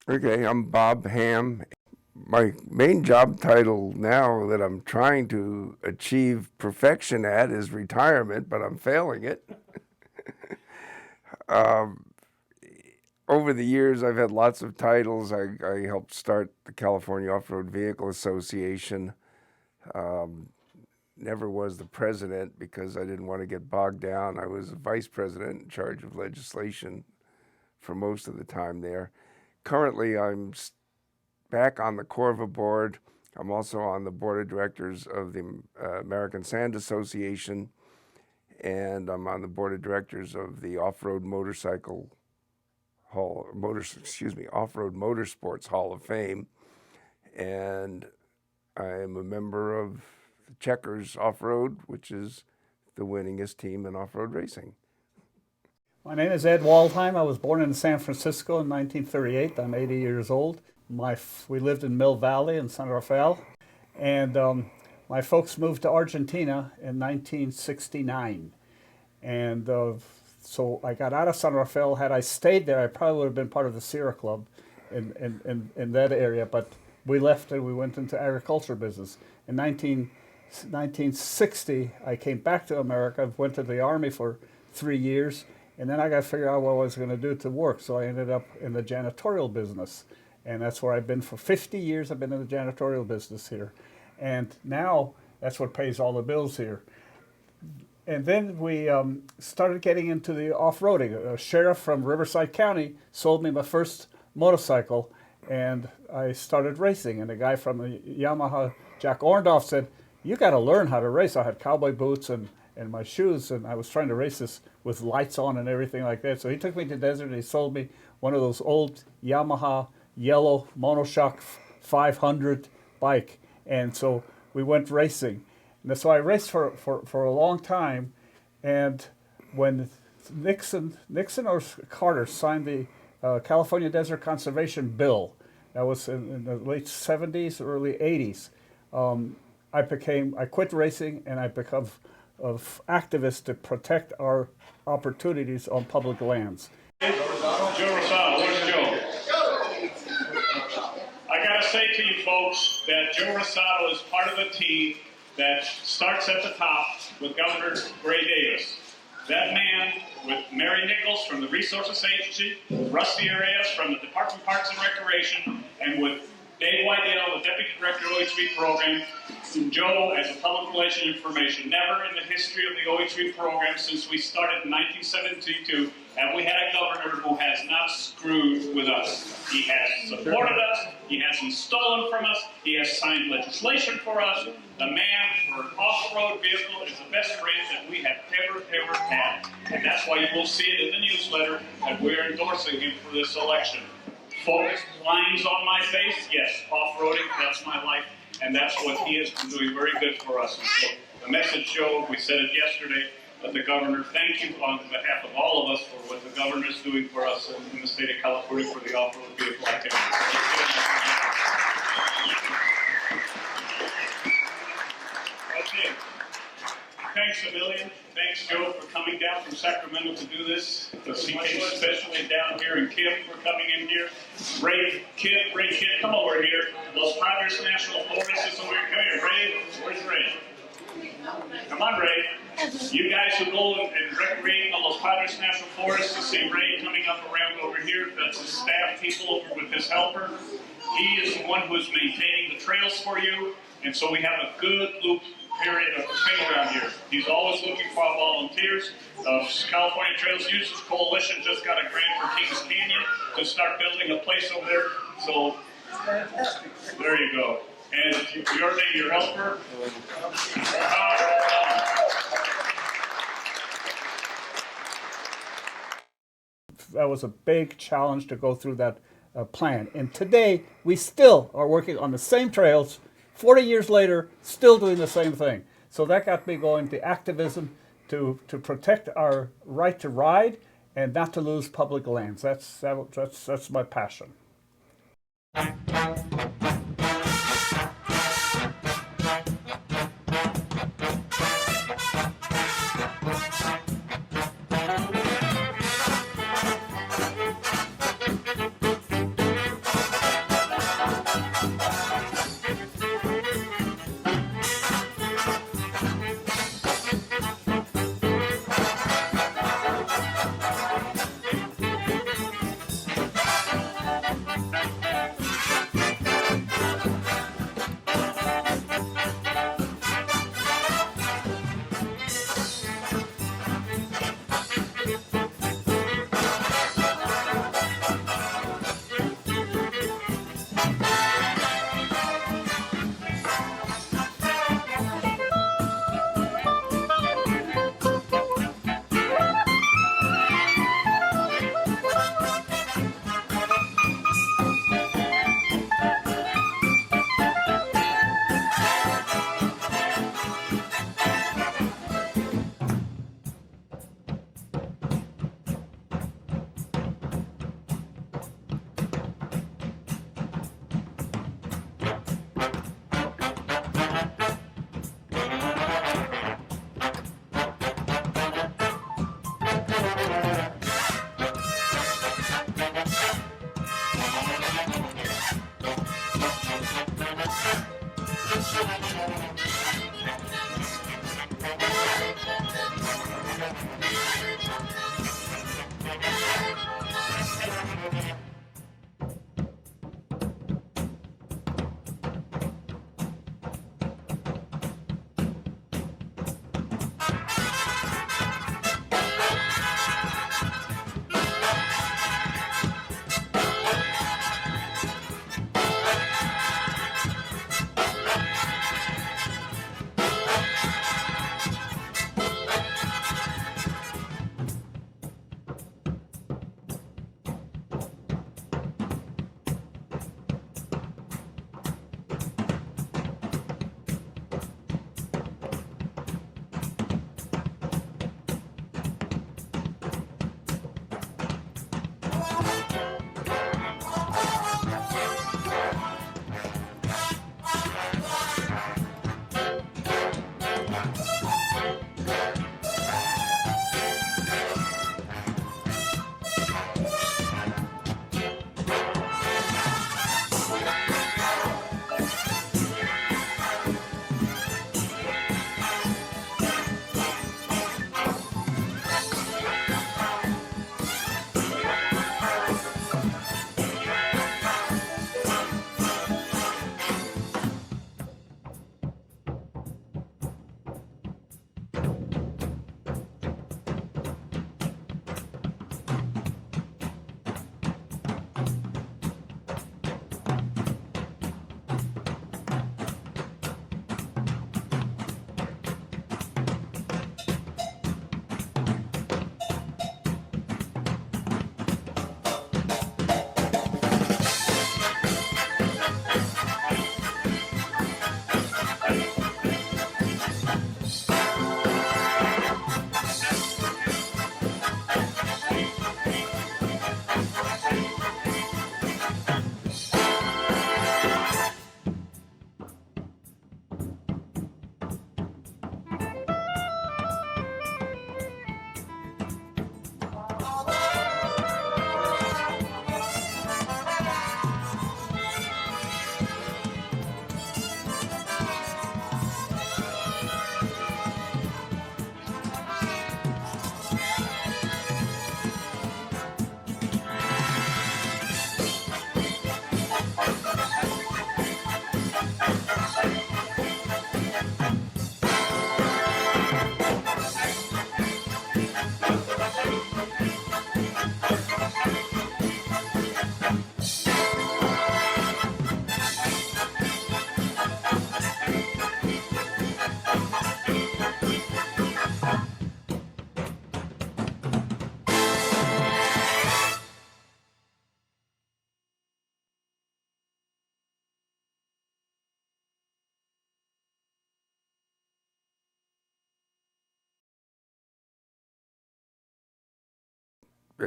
Okay, I'm Bob Ham. My main job title now that I'm trying to achieve perfection at is retirement, but I'm failing it. Um, Over the years, I've had lots of titles. I helped start the California Off-Road Vehicle Association. Um, Never was the president because I didn't want to get bogged down. I was a vice president in charge of legislation for most of the time there. Currently, back on the Corva board. I'm also on the board of directors of the American Sand Association, and I'm on the board of directors of the Off-Road Motorcycle Off-Road Motorsports Hall of Fame, and I am a member of the Checkers Off-Road, which is the winningest team in off-road racing. My name is Ed Waldheim. I was born in San Francisco in 1938. I'm 80 years old. We lived in Mill Valley in San Rafael, and my folks moved to Argentina in 1969. And so I got out of San Rafael. Had I stayed there, I probably would have been part of the Sierra Club in that area. But we left and we went into agriculture business. In 1960, I came back to America, went to the Army for 3 years, and then I got to figure out what I was going to do to work. So I ended up in the janitorial business. And that's where I've been for 50 years. I've been in the janitorial business here. And now that's what pays all the bills here. And then we started getting into the off-roading. A sheriff from Riverside County sold me my first motorcycle, and I started racing. And a guy from the Yamaha, Jack Orndorff, said, "You got to learn how to race." I had cowboy boots and my shoes, and I was trying to race this with lights on and everything like that. So he took me to the desert, and he sold me one of those old Yamaha yellow monoshock 500 bike. And so we went racing. And so I raced for a long time, and when Nixon or Carter signed the California Desert Conservation Bill, that was in the late 70s, early 80s, I quit racing and I became an activist to protect our opportunities on public lands. Joe Rosado, where's Joe? I gotta say to you folks that Joe Rosado is part of the team that starts at the top with Governor Gray Davis. That man, with Mary Nichols from the Resources Agency, Rusty Arias from the Department of Parks and Recreation, and with Dave Whitedale, the Deputy Director of the OHV program, and Joe as a public relations information. Never in the history of the OHV program since we started in 1972 have we had a governor who has not screwed with us. He has supported us, he hasn't stolen from us, he has signed legislation for us. The man for an off-road vehicle is the best friend that we have ever had. And that's why you will see it in the newsletter that we're endorsing him for this election. Folks, lines on my face, yes, off-roading, that's my life, and that's what he has been doing very good for us. And so the message, Joe, we said it yesterday, that the governor, thank you on behalf of all of us for what the governor is doing for us in the state of California for the off-road vehicle activity. Okay. Thanks a million. Thanks, Joe, for coming down from Sacramento to do this. He came especially down here, and Kim for coming in here. Ray Kid, come over here. Los Padres National Forest is over here. Come here, Ray. Where's Ray? Come on, Ray. You guys who go and recreate on Los Padres National Forest, you see Ray coming up around over here. That's his staff people over with his helper. He is the one who's maintaining the trails for you, and so we have a good loop period of thing around here. He's always looking for volunteers. California Trails Users Coalition just got a grant for Kings Canyon to start building a place over there. So there you go. And your name, your helper. That was a big challenge to go through that plan. And today, we still are working on the same trails, 40 years later, still doing the same thing. So that got me going to activism to protect our right to ride and not to lose public lands. That's my passion.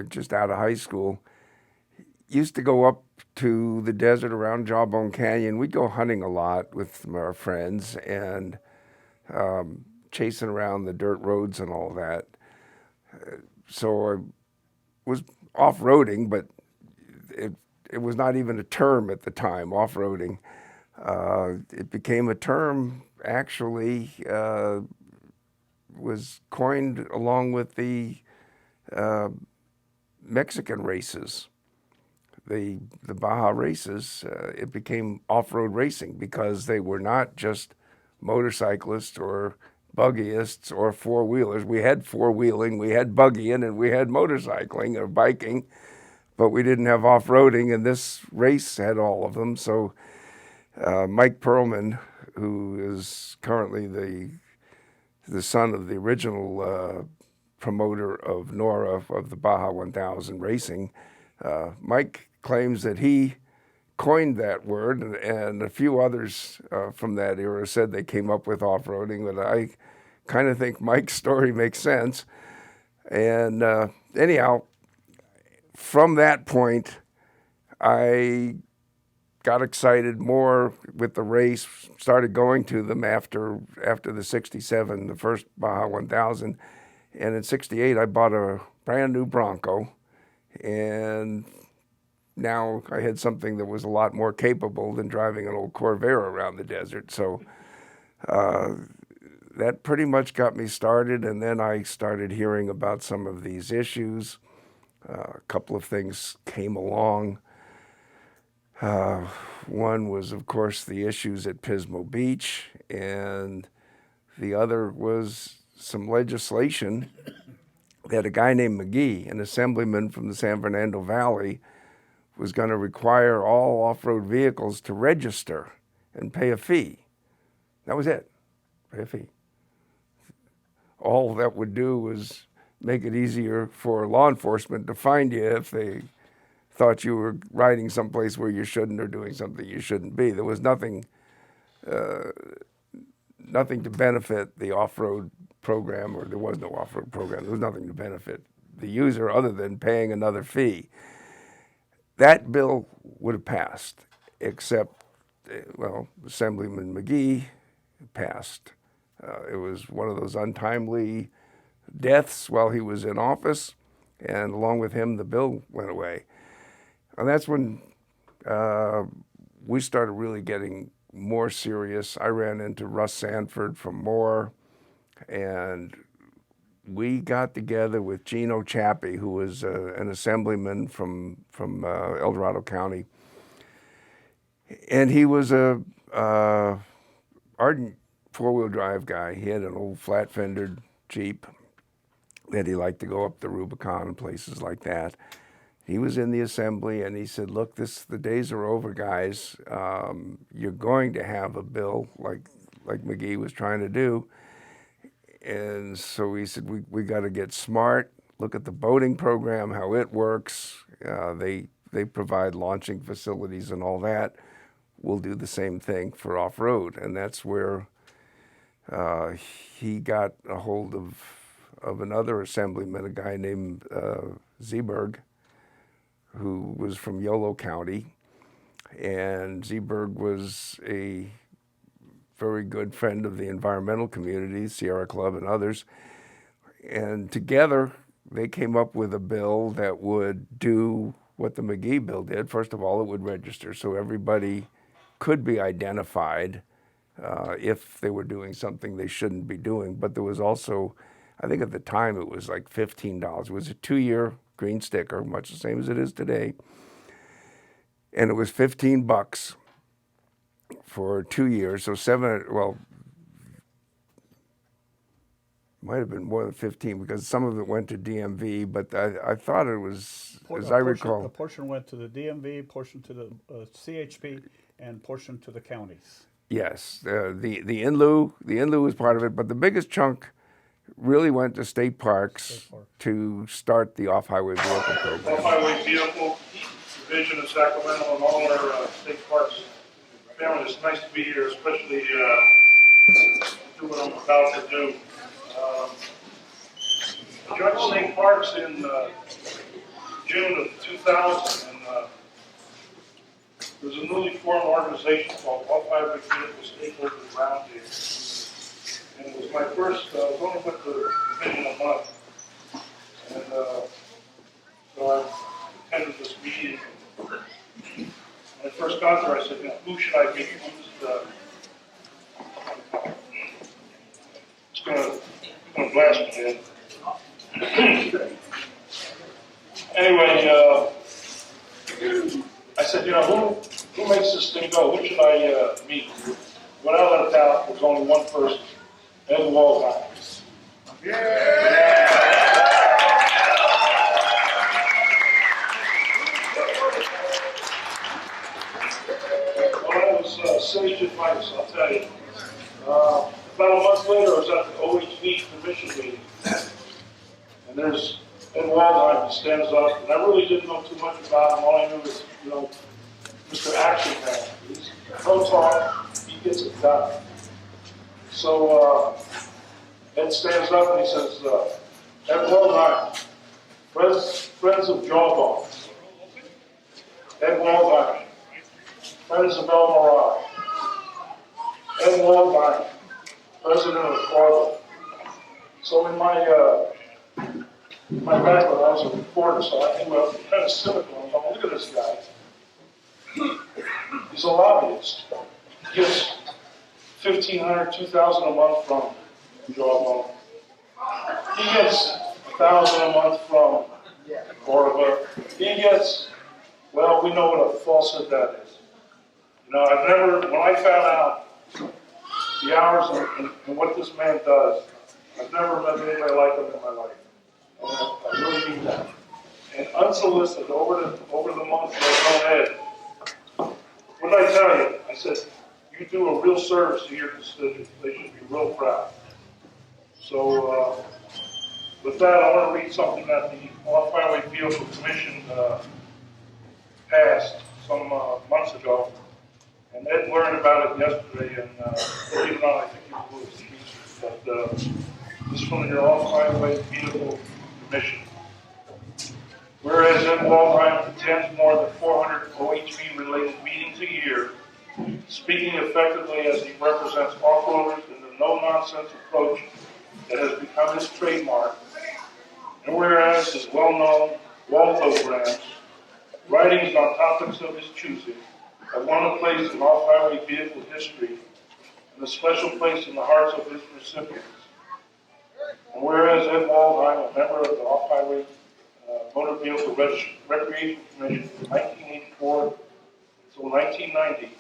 just out of high school, used to go up to the desert around Jawbone Canyon. We'd go hunting a lot with our friends and chasing around the dirt roads and all that. So I was off-roading, but it was not even a term at the time, off-roading. It became a term, actually, was coined along with the Mexican races, the Baja races. It became off-road racing because they were not just motorcyclists or buggyists or four-wheelers. We had four-wheeling, we had buggying, and we had motorcycling or biking, but we didn't have off-roading, and this race had all of them. So Mike Perlman, who is currently the son of the original promoter of NORA, of the Baja 1000 racing, Mike claims that he coined that word, and a few others from that era said they came up with off-roading, but I kind of think Mike's story makes sense. And anyhow, from that point, I got excited more with the race, started going to them after the 67, the first Baja 1000. And in 68, I bought a brand new Bronco, and now I had something that was a lot more capable than driving an old Corvair around the desert. So that pretty much got me started, and then I started hearing about some of these issues. A couple of things came along. One was, of course, the issues at Pismo Beach, and the other was some legislation that a guy named McGee, an assemblyman from the San Fernando Valley, was going to require all off-road vehicles to register and pay a fee. That was it, pay a fee. All that would do was make it easier for law enforcement to find you if they thought you were riding someplace where you shouldn't or doing something you shouldn't be. There was nothing to benefit the off-road program, or there was no off-road program. There was nothing to benefit the user other than paying another fee. That bill would have passed, except, well, Assemblyman McGee passed. It was one of those untimely deaths while he was in office, and along with him, the bill went away. And that's when we started really getting more serious. I ran into Russ Sanford from Moore, and we got together with Gino Chappie, who was an assemblyman from El Dorado County. And he was a ardent four-wheel drive guy. He had an old flat-fendered Jeep that he liked to go up the Rubicon and places like that. He was in the assembly, and he said, look, the days are over, guys. You're going to have a bill like McGee was trying to do. And so he said, we got to get smart, look at the boating program, how it works. They provide launching facilities and all that. We'll do the same thing for off-road. And that's where he got a hold of another assemblyman, a guy named Zeeberg, who was from Yolo County. And Zeeberg was a very good friend of the environmental community, Sierra Club and others. And together, they came up with a bill that would do what the McGee bill did. First of all, it would register, so everybody could be identified if they were doing something they shouldn't be doing. But there was also, I think at the time, it was like $15. It was a 2-year green sticker, much the same as it is today. And it was $15 for 2 years, so might have been more than 15 because some of it went to DMV, but I thought it was, as I recall. A portion went to the DMV, portion to the CHP, and portion to the counties. Yes, the in-lieu was part of it, but the biggest chunk really went to state parks to start the off-highway vehicle program. Off-highway vehicle division of Sacramento and all our state parks. Family, it's nice to be here, especially do what I'm about to do. Judge State Parks in June of 2000, and there was a newly formed organization called Off-Highway Vehicle Stakeholders Roundtable. And it was my first, I was only with the division a month. And so I attended this meeting. When I first got there, I said, who should I meet? It's going to blast me, Ed. Anyway, I said, who makes this thing go? Who should I meet? When I left out, there was only one person, Ed Waldheim. Well, that was sage advice, I'll tell you. About a month later, I was at the OHV commission meeting, and there's Ed Waldheim stands up, and I really didn't know too much about him. All I knew was, Mr. Action Man. He's no talk, he gets it done. So Ed stands up and he says, Ed Waldheim, friends of Jawbone. Ed Waldheim, friends of El Morad. Ed Waldheim, president of Florida. So in my background, I was a reporter, so I think I was kind of cynical. I'm going, look at this guy. He's a lobbyist. He gets $1,500, $2,000 a month from Jawbone. He gets $1,000 a month from Cordoba. He gets, well, we know what a falsehood that is. I've never, when I found out the hours and what this man does, I've never met anybody like him in my life. And I really mean that. And unsolicited, over the months I've known Ed, what did I tell you? I said, you do a real service to your constituents. They should be real proud. So, with that, I want to read something that the Off-Highway Vehicle Commission passed some months ago. And Ed learned about it yesterday, and believe it or not, I think he was speech. But this is from your Off-Highway Vehicle Commission. Whereas Ed Waldheim attends more than 400 OHV-related meetings a year, speaking effectively as he represents off-roaders in the no-nonsense approach that has become his trademark, and whereas his well-known Waldo brands, writings on topics of his choosing, have won a place in off-highway vehicle history and a special place in the hearts of his recipients. And whereas Ed Waldheim, a member of the Off-Highway Motor Vehicle Recreation Commission from 1984 until 1990,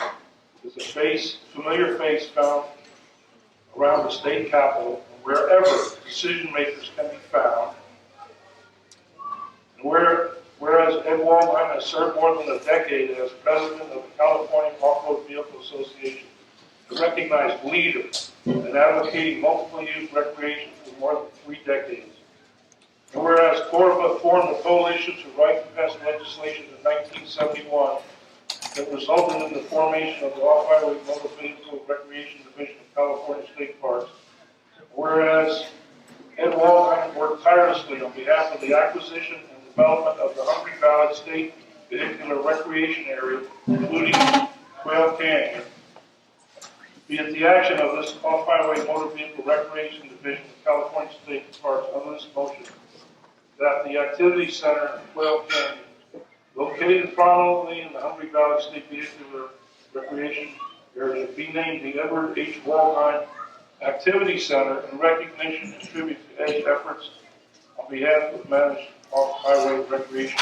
is a familiar face found around the state capitol and wherever decision makers can be found. And whereas Ed Waldheim has served more than a decade as president of the California Off-Road Vehicle Association, a recognized leader in advocating multiple-use recreation for more than 3 decades. And whereas Cordoba formed a coalition to write and pass legislation in 1971 that resulted in the formation of the Off-Highway Motor Vehicle Recreation Division of California State Parks. Whereas Ed Waldheim worked tirelessly on behalf of the acquisition and development of the Hungry Valley State Vehicular Recreation Area, including Quail Canyon. Be it the action of this Off-Highway Motor Vehicle Recreation Division of California State Parks under this motion, that the Activity Center in Quail Canyon, located prominently in the Hungry Valley State Vehicular Recreation Area, be named the Edward H. Waldheim Activity Center in recognition and tribute to Ed's efforts on behalf of managed off-highway recreation.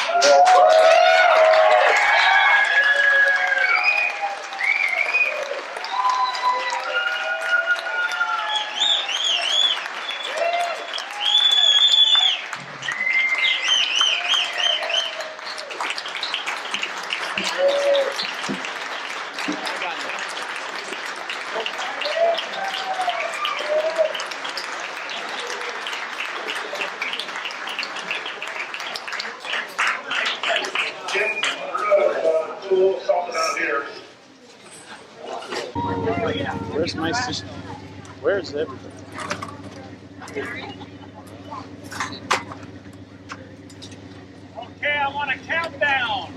Where's my sister? Where's everything? Okay, I want a countdown.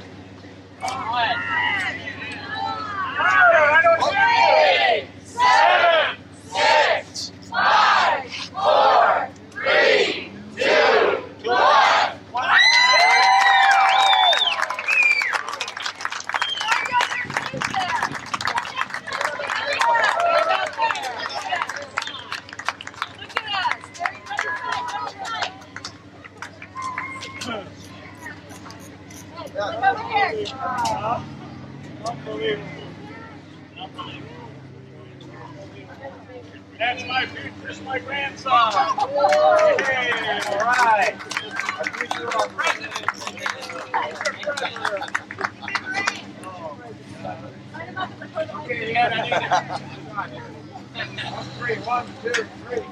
Okay. 7, 6, 5, 4, 3, 2, 1. That's my future. This is my grandson. Hey, all right. Okay, yeah, I need it. 3, 1, 2, 3.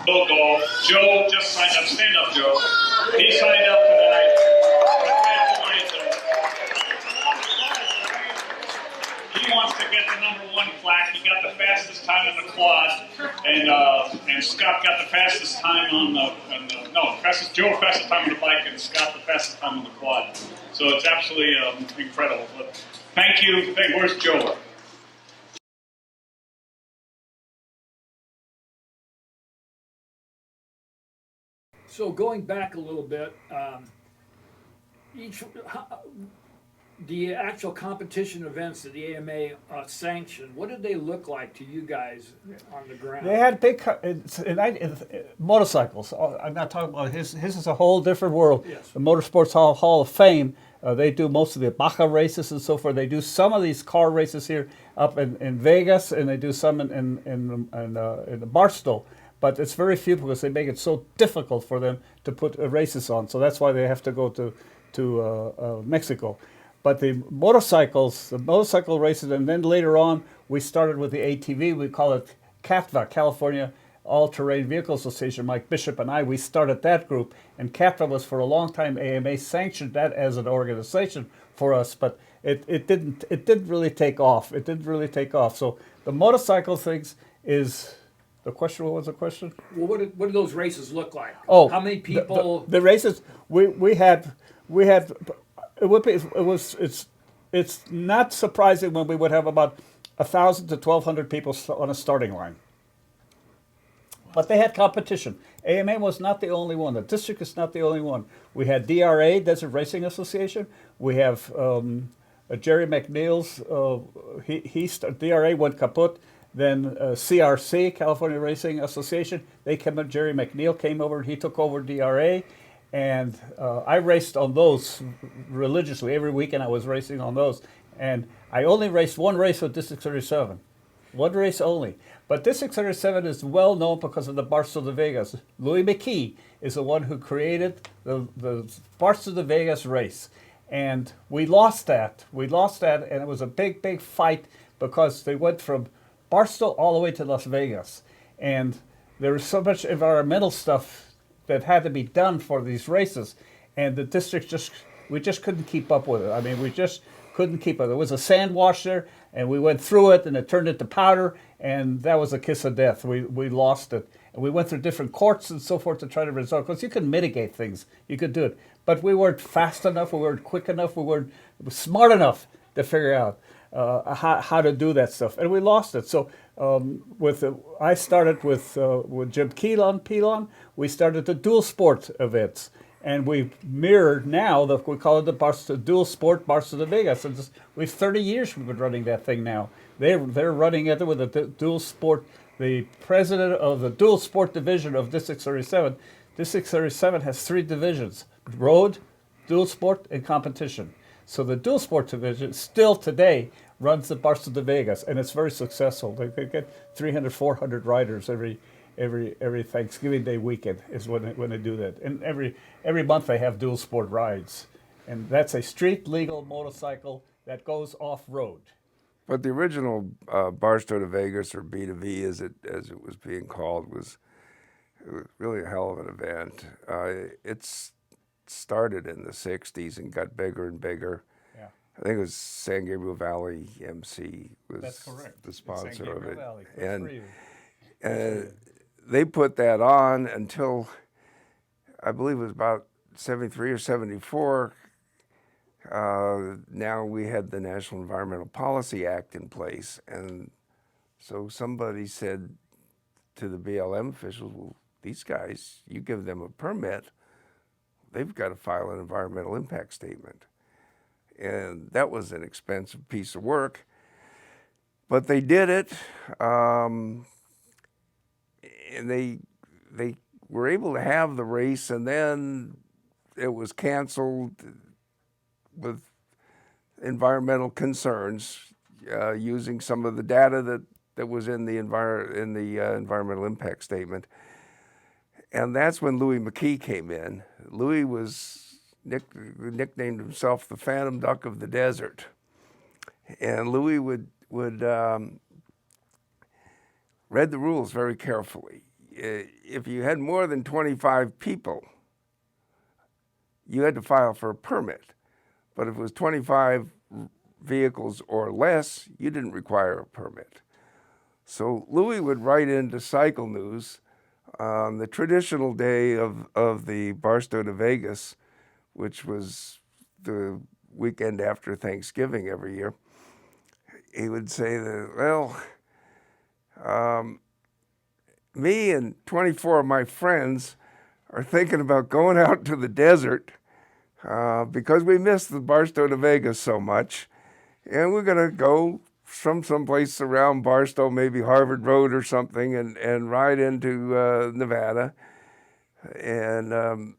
Go. Joe just signed up. Stand up, Joe. He signed up tonight. He wants to get the #1 plaque. He got the fastest time in the quad, and Scott got the fastest time on the fastest time on the bike, and Scott the fastest time on the quad. So it's absolutely incredible. But thank you. Where's Joe? So going back a little bit, the actual competition events that the AMA sanctioned, what did they look like to you guys on the ground? They had big motorcycles. I'm not talking about his. His is a whole different world. Yes. The Motorsports Hall of Fame. They do most of the Baja races and so forth. They do some of these car races here up in Vegas, and they do some in Barstow. But it's very few because they make it so difficult for them to put races on. So that's why they have to go to Mexico. But the motorcycle races, and then later on, we started with the ATV. We call it CATVA, California All-Terrain Vehicle Association. Mike Bishop and I, we started that group. And CATVA was for a long time, AMA sanctioned that as an organization for us, but it didn't really take off. It didn't really take off. So the motorcycle things is... The question, what was the question? Well, what did those races look like? Oh, how many people? The races we had. It's not surprising when we would have about 1,000 to 1,200 people on a starting line. But they had competition. AMA was not the only one. The district is not the only one. We had DRA, Desert Racing Association. We have Jerry McNeil's. DRA went kaput. Then CRC, California Racing Association, they came up. Jerry McNeil came over. He took over DRA, and I raced on those religiously every weekend. I was racing on those, and I only raced one race with District 37, one race only. But District 37 is well known because of the Barstow de Vegas. Louis McKee is the one who created the Barstow de Vegas race, and we lost that. And it was a big fight because they went from Barstow all the way to Las Vegas. And there was so much environmental stuff that had to be done for these races. And the district we just couldn't keep up with it. I mean, we just couldn't keep up. There was a sand wash there, and we went through it, and it turned into powder, and that was a kiss of death. We lost it. And we went through different courts and so forth to try to resolve, because you could mitigate things. You could do it. But we weren't fast enough, we weren't quick enough, we weren't smart enough to figure out how to do that stuff, and we lost it. So I started with Jim Pelon. We started the dual sport events, and we mirrored now we call it the dual sport Barstow de Vegas. And we've 30 years we've been running that thing now. They're running it with a dual sport. The president of the dual sport division of District 37. District 37 has 3 divisions: road, dual sport, and competition. So the dual sport division still today runs the Barstow de Vegas, and it's very successful. They get 300, 400 riders every Thanksgiving Day weekend is when they do that. And every month they have dual sport rides, and that's a street legal motorcycle that goes off road. But the original Barstow de Vegas, or B2V as it was being called, it was really a hell of an event. It's started in the 60s and got bigger and bigger. I think it was San Gabriel Valley MC was That's correct. the It's San sponsor of Gabriel it. Valley. That's for you. They put that on until I believe it was about 73 or 74. Now we had the National Environmental Policy Act in place, and so somebody said to the BLM officials, well, these guys, you give them a permit, they've got to file an environmental impact statement. And that was an expensive piece of work, but they did it, and they were able to have the race, and then it was canceled with environmental concerns, using some of the data that was in the environmental impact statement. And that's when Louis McKee came in. Louis was nicknamed himself the Phantom Duck of the Desert. And Louis would read the rules very carefully. If you had more than 25 people, you had to file for a permit. But if it was 25 vehicles or less, you didn't require a permit. So Louis would write into Cycle News on the traditional day of the Barstow to Vegas, which was the weekend after Thanksgiving every year. He would say that, well, me and 24 of my friends are thinking about going out to the desert because we miss the Barstow to Vegas so much, and we're going to go from someplace around Barstow, maybe Harvard Road or something, and ride into Nevada, and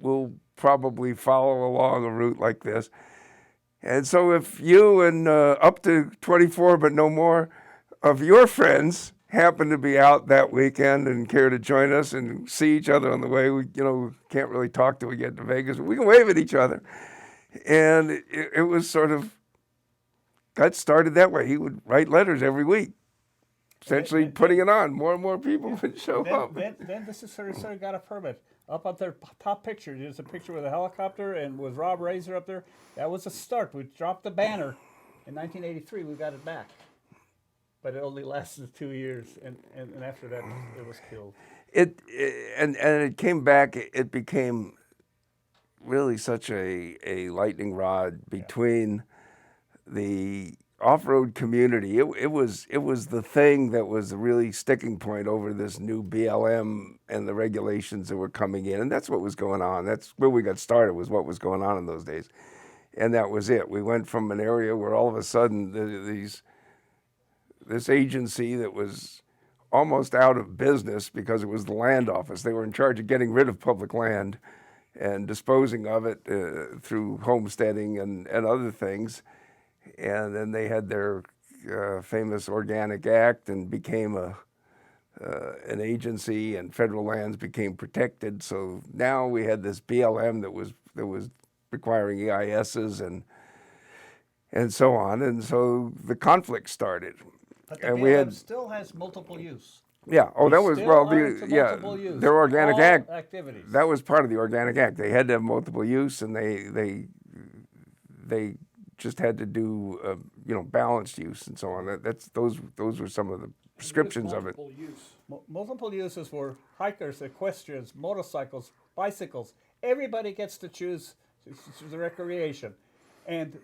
we'll probably follow along a route like this. And so if you and up to 24 but no more of your friends happen to be out that weekend and care to join us and see each other on the way, we can't really talk till we get to Vegas, but we can wave at each other. And it was sort of got started that way. He would write letters every week, essentially putting it on. More and more people would show up. Then this is sort of got a permit. Up on their top picture, there's a picture with a helicopter and with Rob Razor up there. That was a start. We dropped the banner. In 1983, we got it back. But it only lasted 2 years, and after that, it was killed. And it came back. It became really such a lightning rod between the off-road community. It was the thing that was the really sticking point over this new BLM and the regulations that were coming in, and that's what was going on. That's where we got started, was what was going on in those days, and that was it. We went from an area where all of a sudden this agency that was almost out of business because it was the land office. They were in charge of getting rid of public land and disposing of it through homesteading and other things. And then they had their famous Organic Act and became an agency, and federal lands became protected. So now we had this BLM that was requiring EISs and so on. And so the conflict started. But the and BLM we had still has multiple use. Yeah. Oh, that was Still well. are into multiple use. Their Organic All Act. activities. That was part of the Organic Act. They had to have multiple use, and they just had to do balanced use and so on. Those were some of the prescriptions of it. Multiple use. Multiple uses for hikers, equestrians, motorcycles, bicycles. Everybody gets to choose the recreation, and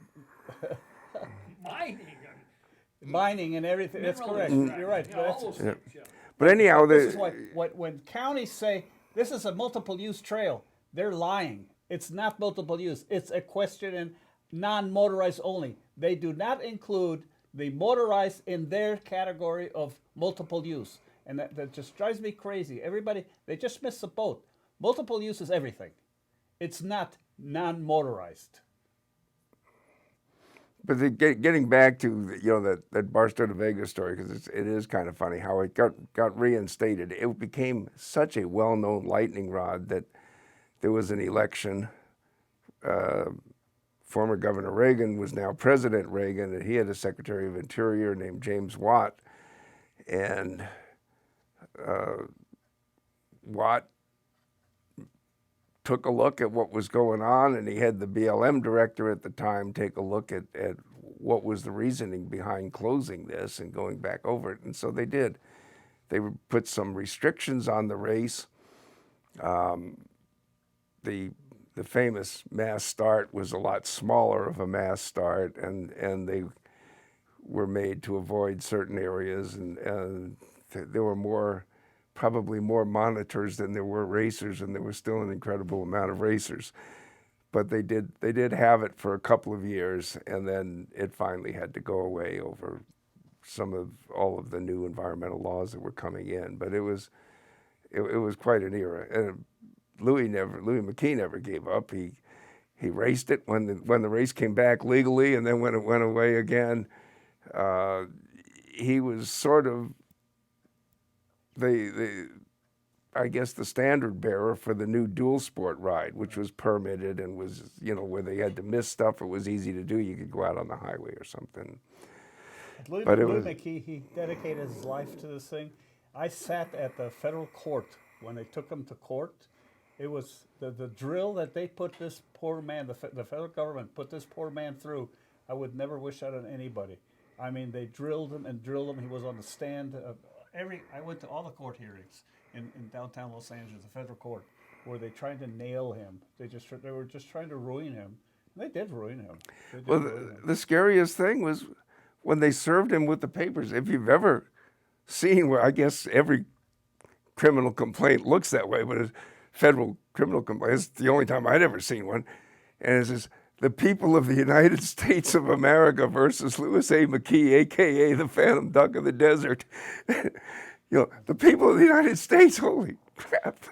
Mining. and everything. That's Mineral correct. extraction. You're right. Yeah, That's- all those things, yeah. But anyhow, This is why when counties say this is a multiple use trail, they're lying. It's not multiple use. It's equestrian and non-motorized only. They do not include the motorized in their category of multiple use. And that just drives me crazy. Everybody, they just miss the boat. Multiple use is everything. It's not non-motorized. But getting back to that Barstow to Vegas story, because it is kind of funny how it got reinstated. It became such a well-known lightning rod that there was an election. Former Governor Reagan was now President Reagan, and he had a Secretary of Interior named James Watt, and Watt took a look at what was going on, and he had the BLM director at the time take a look at what was the reasoning behind closing this and going back over it. And so they did. They put some restrictions on the race. The famous mass start was a lot smaller of a mass start, and they were made to avoid certain areas, and there were probably more monitors than there were racers, and there was still an incredible amount of racers. But they did have it for a couple of years, and then it finally had to go away over all of the new environmental laws that were coming in. But it was quite an era. And Louis McKee never gave up. He raced it when the race came back legally, and then when it went away again, he was sort of I guess the standard bearer for the new dual sport ride, which was permitted and was, where they had to miss stuff. It was easy to do. You could go out on the highway or something. Louis McKee, he dedicated his life to this thing. I sat at the federal court when they took him to court. It was the drill that they put this poor man, the federal government put this poor man through. I would never wish that on anybody. I mean, they drilled him and drilled him. He was on the stand. I went to all the court hearings in downtown Los Angeles, the federal court, where they tried to nail him. They were just trying to ruin him. And they did ruin him. The scariest thing was when they served him with the papers. If you've ever seen where, I guess every criminal complaint looks that way, but a federal criminal complaint, it's the only time I'd ever seen one. And it says, the people of the United States of America versus Louis A. McKee, a.k.a. the Phantom Duck of the Desert. The people of the United States, holy crap.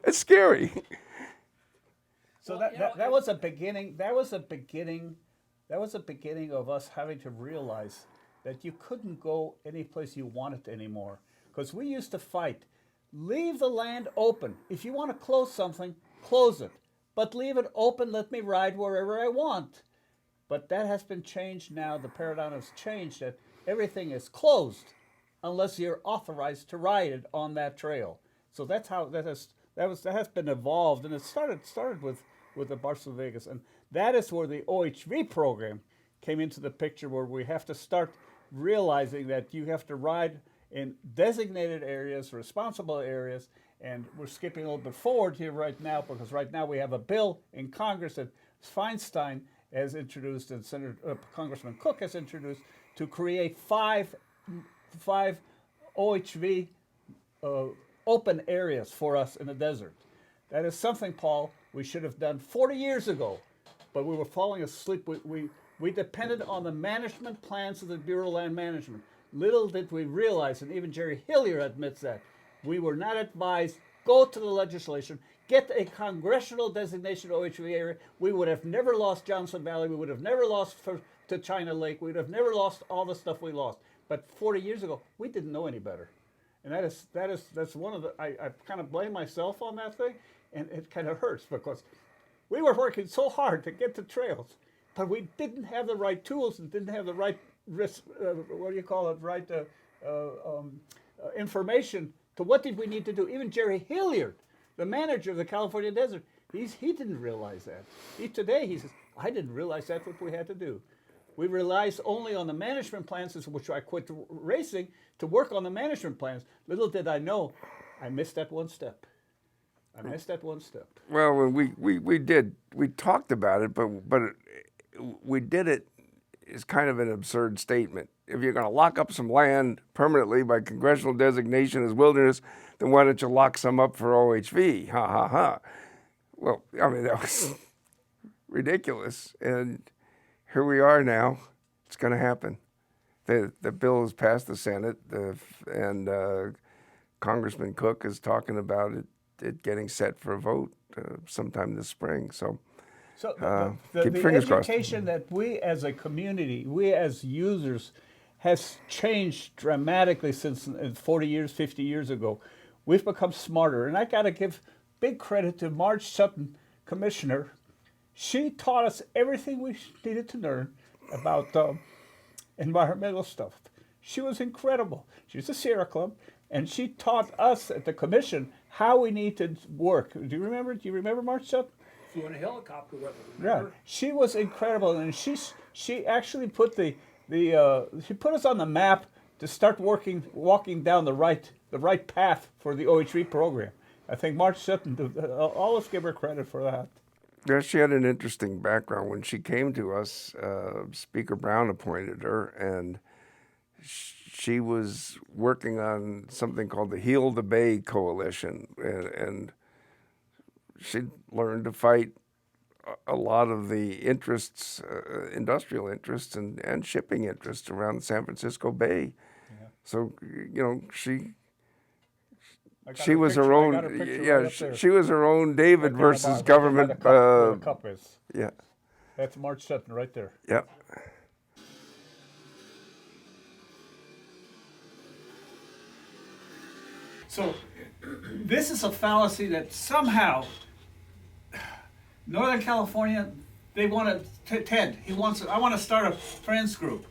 It's scary. So that was a beginning. That was a beginning of us having to realize that you couldn't go any place you wanted anymore. Because we used to fight. Leave the land open. If you want to close something, close it. But leave it open, let me ride wherever I want. But that has been changed now. The paradigm has changed that everything is closed unless you're authorized to ride it on that trail. So that's how that has been evolved, and it started with the Barcelona Vegas, and that is where the OHV program came into the picture, where we have to start realizing that you have to ride in designated areas, responsible areas. And we're skipping a little bit forward here right now, because right now we have a bill in Congress that Feinstein has introduced and Congressman Cook has introduced to create five OHV open areas for us in the desert. That is something, Paul, we should have done 40 years ago, but we were falling asleep. We depended on the management plans of the Bureau of Land Management. Little did we realize, and even Jerry Hillier admits that, we were not advised, go to the legislation, get a congressional designation OHV area. We would have never lost Johnson Valley. We would have never lost to China Lake. We would have never lost all the stuff we lost. But 40 years ago, we didn't know any better. And that's one of the, I kind of blame myself on that thing, and it kind of hurts because we were working so hard to get the trails, but we didn't have the right tools and didn't have the right information to what did we need to do. Even Jerry Hilliard, the manager of the California Desert, he didn't realize that. Today he says, I didn't realize that's what we had to do. We relied only on the management plans, which I quit racing, to work on the management plans. Little did I know, I missed that one step. Well, we talked about it, but we did it is kind of an absurd statement. If you're going to lock up some land permanently by congressional designation as wilderness, then why don't you lock some up for OHV? Ha, ha, ha. Well, I mean, that was ridiculous. And here we are now. It's going to happen. The bill has passed the Senate, and Congressman Cook is talking about it getting set for a vote sometime this spring. So keep the fingers crossed. education that we as a community, we as users, has changed dramatically since 40 years, 50 years ago. We've become smarter. And I got to give big credit to Marge Sutton, Commissioner. She taught us everything we needed to learn about environmental stuff. She was incredible. She was a Sierra Club. and she taught us at the commission how we need to work. Do you remember? Do you remember March Sutton? Flew in a helicopter with her, Yeah, remember? she was incredible, and she actually put she put us on the map to start walking down the right path for the OH3 program. I think March Sutton, I'll always give her credit for that. Yeah, she had an interesting background. When she came to us, Speaker Brown appointed her, and she was working on something called the Heal the Bay Coalition, and she learned to fight a lot of the interests, industrial interests and shipping interests around San Francisco Bay. Yeah. So, you know, she was her own, she was her own David Right versus above, government. where the cup is. Yeah. That's March Sutton right there. Yeah. So this is a fallacy that somehow Northern California, they want to, Ted, I want to start a friends group.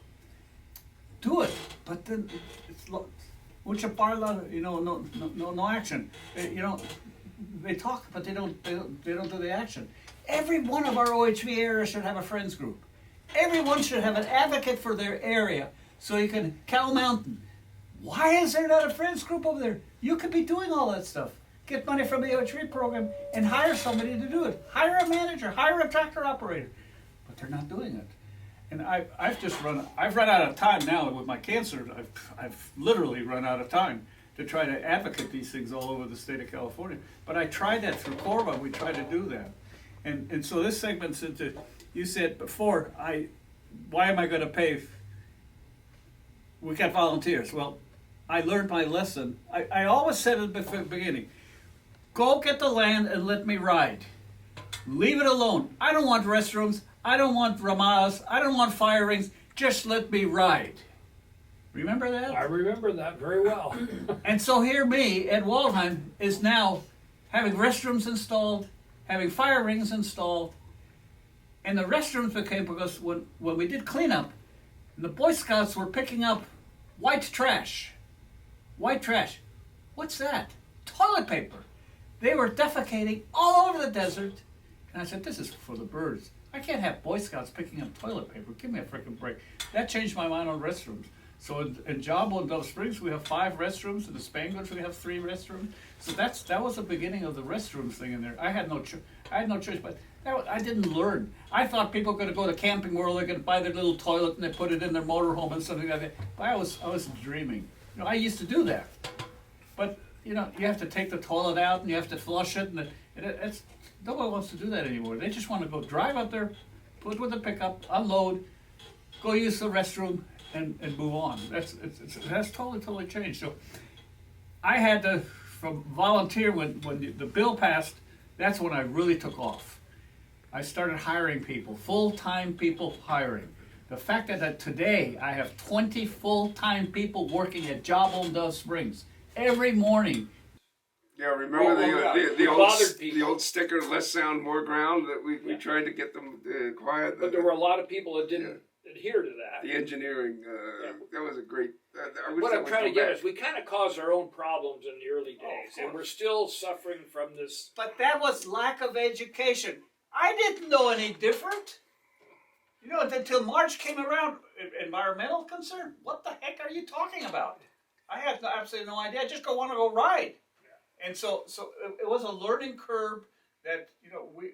Do it, but then it's mucha parla, no action. They talk, but they don't do the action. Every one of our OHV areas should have a friends group. Everyone should have an advocate for their area, so you can, Cow Mountain. Why is there not a friends group over there? You could be doing all that stuff. Get money from the OHV program and hire somebody to do it. Hire a manager, hire a tractor operator. But they're not doing it. And I've run out of time now with my cancer. I've literally run out of time to try to advocate these things all over the state of California. But I tried that through Corva. We tried to do that. And so this segment's into, you said before, why am I going to pay? We got volunteers. Well, I learned my lesson. I always said at the beginning, go get the land and let me ride. Leave it alone. I don't want restrooms. I don't want ramadas. I don't want fire rings. Just let me ride. Remember that? I remember that very well. And so here me, Ed Waldheim, is now having restrooms installed, having fire rings installed. And the restrooms became, because when we did cleanup, the Boy Scouts were picking up white trash. White trash. What's that? Toilet paper. They were defecating all over the desert. And I said, this is for the birds. I can't have Boy Scouts picking up toilet paper. Give me a freaking break. That changed my mind on restrooms. So in Jabo and Dove Springs, we have 5 restrooms. In the Spanglers, we have 3 restrooms. So that was the beginning of the restrooms thing in there. I had no choice, but I didn't learn. I thought people were going to go to Camping World, they're going to buy their little toilet and they put it in their motorhome and something like that. But I was dreaming. I used to do that. But, you have to take the toilet out and you have to flush it. And it's nobody wants to do that anymore. They just want to go drive up there, put with the pickup, unload, go use the restroom, and move on. That's totally changed. So I had to, from volunteer, when the bill passed, that's when I really took off. I started hiring people, full-time people hiring. The fact that today I have 20 full-time people working at Jabo and Dove Springs every morning. Yeah, remember the old sticker, less sound, more ground, that we tried to get them quiet. But there were a lot of people that didn't adhere to that. The engineering, that was a great... What I'm trying to get is we kind of caused our own problems in the early days, and we're still suffering from this. But that was lack of education. I didn't know any different. Until March came around, environmental concern. What the heck are you talking about? I had absolutely no idea. I just want to go ride. And so it was a learning curve that, we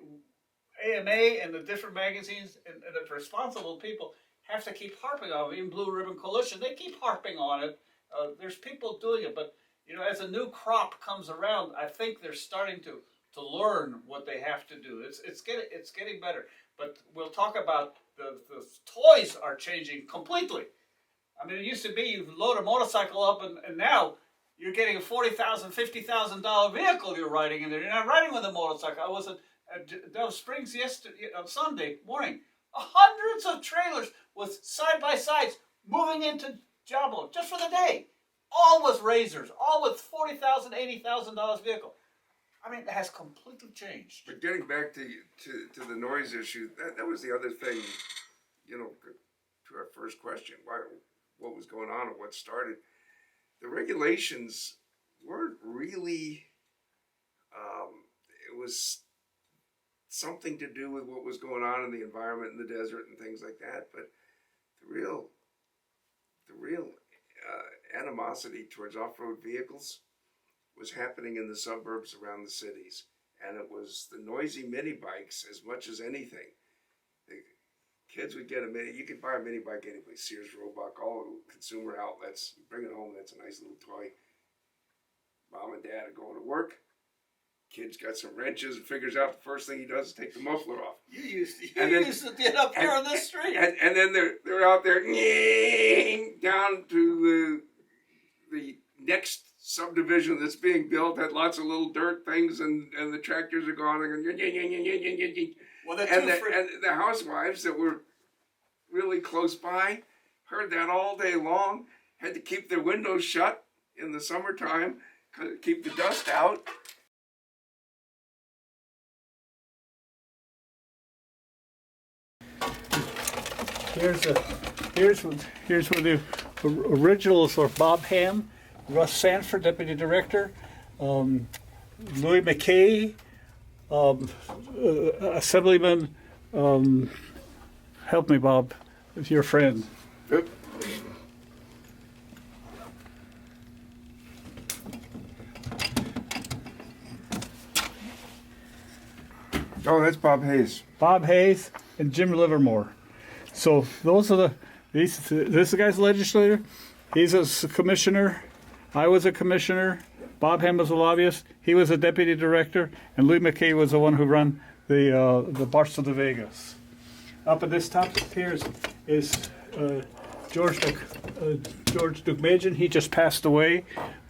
AMA and the different magazines and the responsible people have to keep harping on it. Even Blue Ribbon Coalition, they keep harping on it. There's people doing it, but as a new crop comes around, I think they're starting to learn what they have to do. It's getting better. But we'll talk about the toys are changing completely. I mean, it used to be you load a motorcycle up, and now you're getting a $40,000, $50,000 vehicle you're riding in there. You're not riding with a motorcycle. I was at Dove Springs on Sunday morning. Hundreds of trailers with side-by-sides moving into Jabo just for the day. All with razors, all with $40,000, $80,000 vehicle. I mean, it has completely changed. But getting back to the noise issue, that was the other thing, to our first question, what was going on and what started. the regulations weren't really, it was something to do with what was going on in the environment in the desert and things like that. But the real animosity towards off-road vehicles was happening in the suburbs around the cities. And it was the noisy mini bikes as much as anything. The kids would get a mini. You could buy a mini bike anyway, Sears, Roebuck, all consumer outlets. You bring it home, that's a nice little toy. Mom and dad are going to work. Kid's got some wrenches and figures out the first thing he does is take the muffler off. You used to get up here on the street. And then they're out there down to the next subdivision that's being built, had lots of little dirt things, and the tractors are going. Well, and the housewives that were really close by heard that all day long, had to keep their windows shut in the summertime, keep the dust out. Here's where the originals were: Bob Ham, Russ Sanford, Deputy Director, Louis McKay, Assemblyman. Help me, Bob, with your friend. Yep. Oh, that's Bob Hayes. Bob Hayes and Jim Livermore. So those are this is the guy's legislator. He's a commissioner. I was a commissioner. Bob Ham was a lobbyist. He was a deputy director, and Louis McKay was the one who ran the Barstow de Vegas. Up at this top here is George Dugmagian. He just passed away.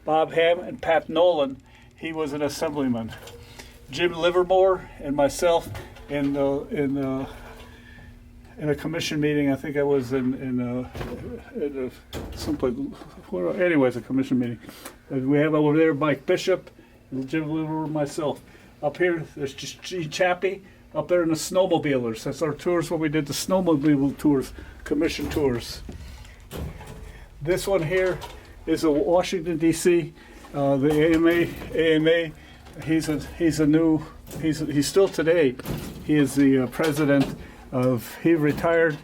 Bob Ham and Pat Nolan. He was an assemblyman. Jim Livermore and myself in a commission meeting. I think I was in someplace. Anyways, a commission meeting. We have over there Mike Bishop, Jim Livermore, myself. Up here, there's just Gene Chappie. Up there in the snowmobilers. That's our tours where we did the snowmobile tours, commission tours. This one here is a Washington D.C. The AMA. He's still today. He is the president of. He retired.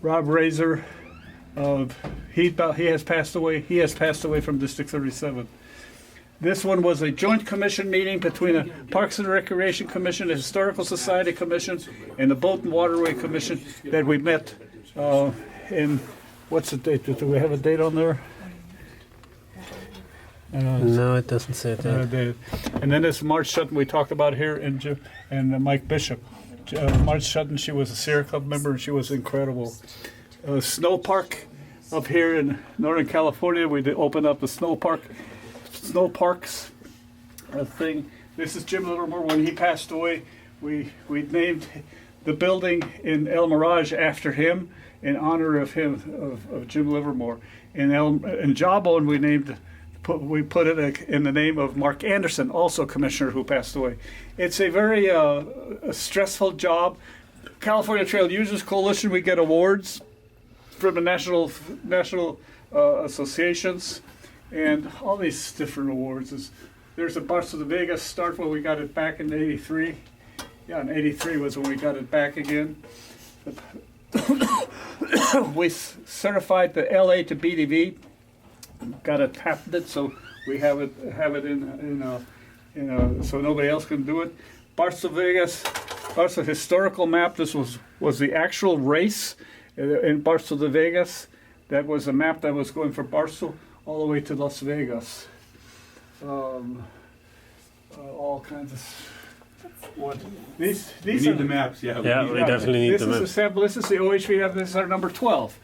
Rob Razor. He has passed away. He has passed away from District 37. This one was a joint commission meeting between the Parks and Recreation Commission, the Historical Society Commission, and the Boat and Waterway Commission that we met in, what's the date? Do we have a date on there? No, it doesn't say that. And then this Marge Sutton we talked about here, and Mike Bishop. Marge Sutton, she was a Sierra Club member, and she was incredible. Snow Park up here in Northern California, we opened up the snow parks thing. This is Jim Livermore. When he passed away, we named the building in El Mirage after him in honor of him, of Jim Livermore. In Jawbone, we put it in the name of Mark Anderson, also commissioner who passed away. It's a very a stressful job. California Trail Users Coalition, we get awards from the national associations. And all these different awards. There's a Barstow de Vegas start when we got it back in '83. Yeah, in '83 was when we got it back again. We certified the LA to BDV. Got it patented, so we have it in so nobody else can do it. Barstow Vegas, Barstow historical map. This was the actual race in Barstow de Vegas. That was a map that was going from Barstow all the way to Las Vegas. All kinds of. What these We are need the maps, yeah. Yeah, we definitely need this the is a maps. sample. This is the OH we have. This is our number 12.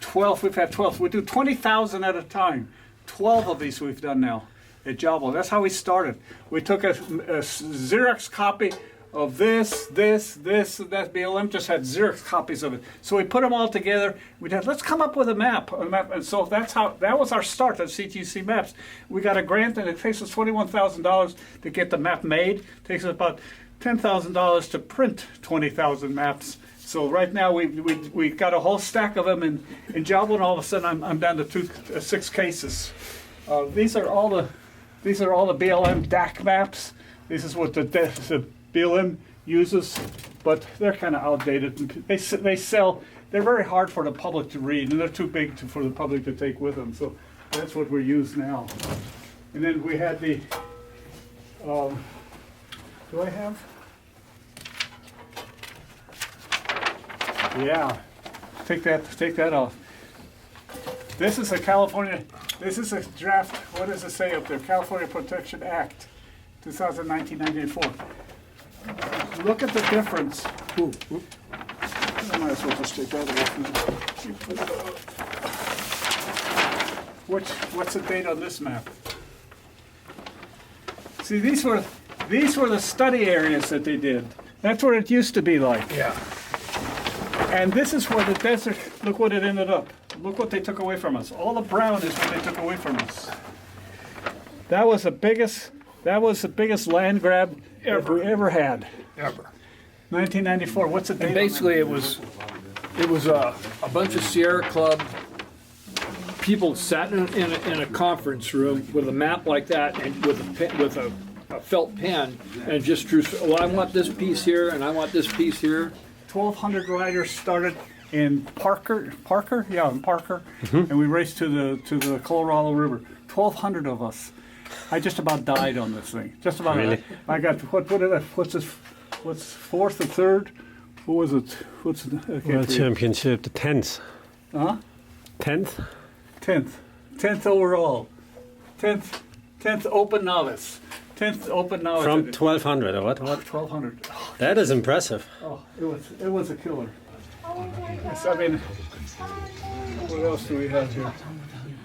12. We've had 12. We do 20,000 at a time. 12 of these we've done now at Jawbone. That's how we started. We took a Xerox copy of this, and that. BLM just had Xerox copies of it. So we put them all together. We said, let's come up with a map. And so that was our start at CTC Maps. We got a grant, and it takes us $21,000 to get the map made. It takes us about $10,000 to print 20,000 maps. So right now we got a whole stack of them in Joplin. All of a sudden I'm down to 6 cases. These are all the BLM DAC maps. This is what the BLM uses, but they're kind of outdated. They sell. They're very hard for the public to read, and they're too big for the public to take with them. So that's what we use now. And then we had the. Do I have? Yeah, take that off. This is a California. This is a draft. What does it say up there? California Protection Act, 1994. Look at the difference. Ooh. I might as well just take that off now. What's the date on this map? See, these were the study areas that they did. That's what it used to be like. Yeah. And this is where the desert, look what it ended up. Look what they took away from us. All the brown is what they took away from us. That was the biggest land grab we ever had. Ever. 1994, what's the date? And basically it was a bunch of Sierra Club people sat in a conference room with a map like that and with a felt pen and just drew, well, I want this piece here and I want this piece here. 1,200 riders started in Parker, and we raced to the Colorado River. 1,200 of us. I just about died on this thing. Just about. Really? I got what's fourth or third? What was it? What's the World Championship, the 10th. Huh? 10th? 10th overall. 10th open novice. 10th open novice. From 1,200 or what? 1,200. That is impressive. Oh, it was a killer. Yes, I mean, what else do we have here?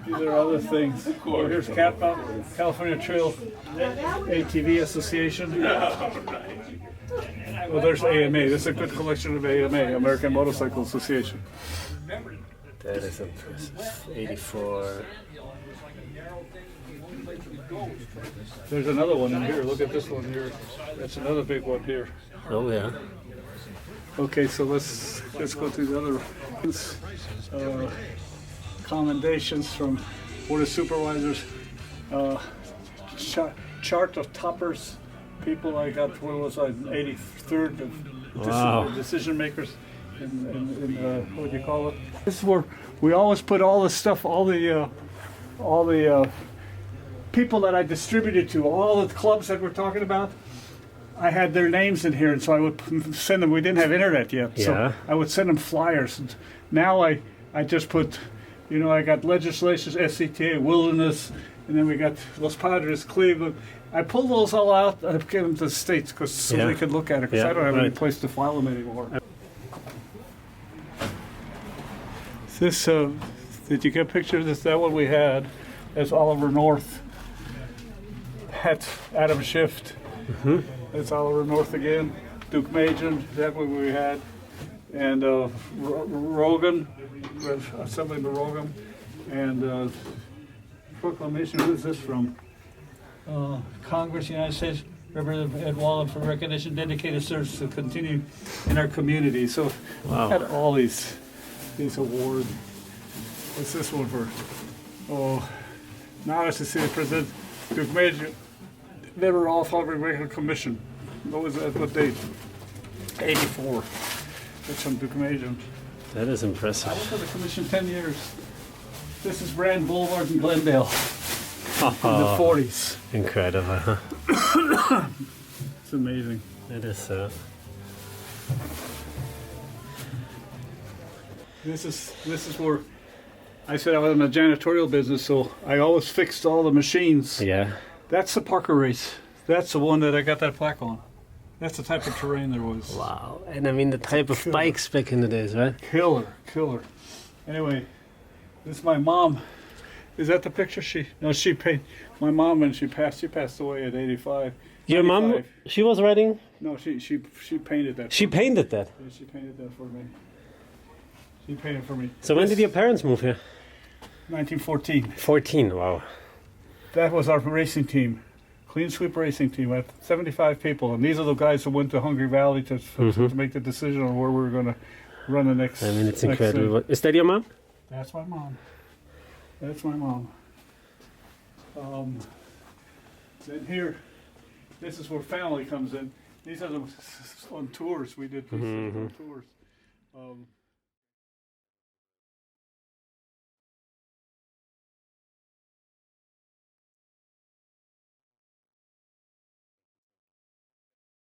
These are other things. Oh, here's California Trail ATV Association. Well, there's AMA. This is a good collection of AMA, American Motorcycle Association. That is impressive. 84. There's another one in here. Look at this one here. That's another big one here. Oh yeah. Okay, so let's go to the other ones. Commendations from Board of Supervisors. Chart of toppers. People I got, what was I, 83rd of Wow. decision makers in what do you call it? This is where we always put all the stuff, all the people that I distributed to, all the clubs that we're talking about. I had their names in here, and so I would send them. We didn't have internet yet, Yeah. so I would send them flyers. And now I just put, I got legislation, SCTA, Wilderness, and then we got Los Padres, Cleveland. I pulled those all out. I've given them to the states so Yeah. they could look at it, because Yeah, I don't have any right. place to file them anymore. This, did you get a picture of this? That one we had. That's Oliver North. That's Adam Schiff. Mm-hmm. That's Oliver North again. Duke Majan, that one we had. And Rogan, Assemblyman Rogan. And proclamation, who is this from? Congress, United States, Representative Ed Waldheim for recognition, dedicated service to continue in our community. So Wow. had all these awards. What's this one for? Oh, now as the city president, Duke Majan, never off Harvard Regular Commission. What was that? What date? 84. That's from Duke Majan. That is I was impressive. on the commission 10 years. This is Brand Boulevard in Glendale in the 40s. Incredible, huh? It's amazing. It is. This is where I said I was in the janitorial business, so I always fixed all the machines. Yeah. That's the Parker race. That's the one that I got that plaque on. That's the type of terrain there was. Wow. And I mean the type of bikes back in the days, right? Killer. Anyway, this is my mom. Is that the picture? She paid. My mom, when she passed away at 85. Your mom, 95. she was riding? No, she painted that. She for me. painted that. Yeah, she painted that for me. She painted for me. So when did your parents move here? 1914. 14, wow. That was our racing team. Clean sweep racing team. We had 75 people, and these are the guys who went to Hungry Valley to make the decision on where we were going to run the next. I mean, it's next incredible. thing. Is that your mom? That's my mom. That's my mom. Then here, this is where family comes in. These are the on tours we did. These on tours.